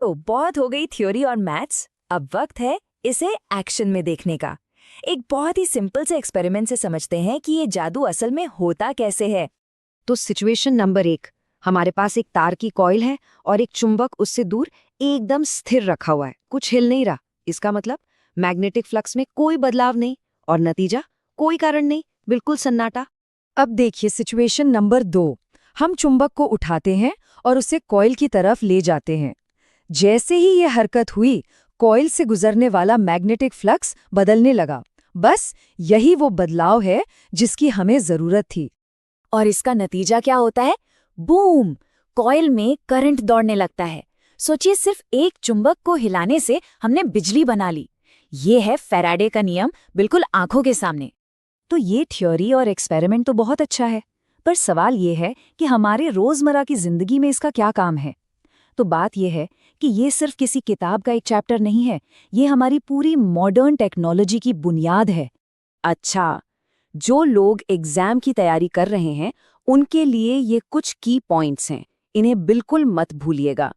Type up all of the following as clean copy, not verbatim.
तो बहुत हो गई थ्योरी और मैथ्स। अब वक्त है इसे एक्शन में देखने का। एक बहुत ही सिंपल से एक्सपेरिमेंट से समझते हैं कि ये जादू असल में होता कैसे है। तो सिचुएशन नंबर 1, हमारे पास एक तार की कॉइल है और एक चुंबक उससे दूर एकदम स्थिर रखा हुआ है, कुछ हिल नहीं रहा। इसका मतलब मैग्नेटिक फ्लक्स में कोई बदलाव नहीं, और नतीजा कोई कारण नहीं, बिल्कुल सन्नाटा। अब देखिए सिचुएशन नंबर 2। हम चुंबक को उठाते हैं और उसे कॉइल की तरफ ले जाते हैं। जैसे ही ये हरकत हुई, कॉइल से गुजरने वाला मैग्नेटिक फ्लक्स बदलने लगा। बस यही वो बदलाव है जिसकी हमें जरूरत थी। और इसका नतीजा क्या होता है? बूम! कॉइल में करंट दौड़ने लगता है। सोचिए, सिर्फ एक चुंबक को हिलाने से हमने बिजली बना ली। ये है फैराडे का नियम, बिल्कुल आंखों के सामने। तो ये थ्योरी और एक्सपेरिमेंट तो बहुत अच्छा है, पर सवाल ये है कि हमारे रोजमर्रा की जिंदगी में इसका क्या काम है। तो बात यह है कि ये सिर्फ किसी किताब का एक चैप्टर नहीं है, ये हमारी पूरी मॉडर्न टेक्नोलॉजी की बुनियाद है। अच्छा, जो लोग एग्जाम की तैयारी कर रहे हैं उनके लिए ये कुछ की पॉइंट्स हैं, इन्हें बिल्कुल मत भूलिएगा।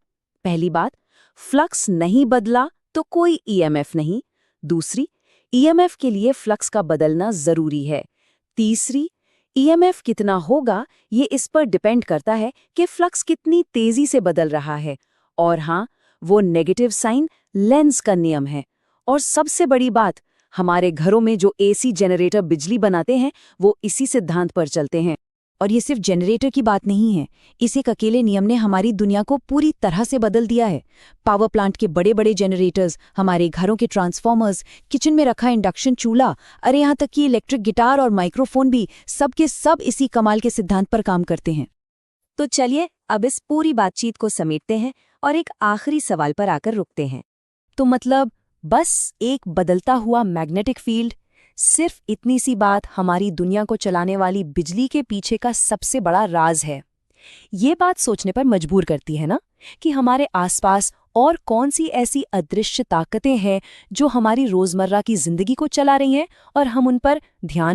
पहली बात, फ्लक्स नहीं बदला तो कोई ईएमएफ नहीं। दूसरी, ईएमएफ के लिए फ्लक्स का बदलना जरूरी है। तीसरी, ईएमएफ कितना होगा ये इस पर डिपेंड करता है कि फ्लक्स कितनी तेजी से बदल रहा है। और हाँ, वो नेगेटिव साइन लेंस का नियम है। और सबसे बड़ी बात, हमारे घरों में जो एसी जनरेटर बिजली बनाते हैं वो इसी सिद्धांत पर चलते हैं। और ये सिर्फ जनरेटर की बात नहीं है, इस एक अकेले नियम ने हमारी दुनिया को पूरी तरह से बदल दिया है। पावर प्लांट के बड़े बड़े जनरेटर्स, हमारे घरों के ट्रांसफॉर्मर्स, किचन में रखा इंडक्शन चूल्हा, अरे यहाँ तक कि इलेक्ट्रिक गिटार और माइक्रोफोन भी सब के सब इसी कमाल के सिद्धांत पर काम करते हैं। तो चलिए अब इस पूरी बातचीत को समेटते हैं और एक आखिरी सवाल पर आकर रुकते हैं। तो मतलब बस एक बदलता हुआ मैग्नेटिक फील्ड, सिर्फ इतनी सी बात हमारी दुनिया को चलाने वाली बिजली के पीछे का सबसे बड़ा राज है। ये बात सोचने पर मजबूर करती है ना, कि हमारे आसपास और कौन सी ऐसी अदृश्य ताकतें हैं जो हमारी रोजमर्रा की जिंदगी को चला रही हैं और हम उन पर ध्यान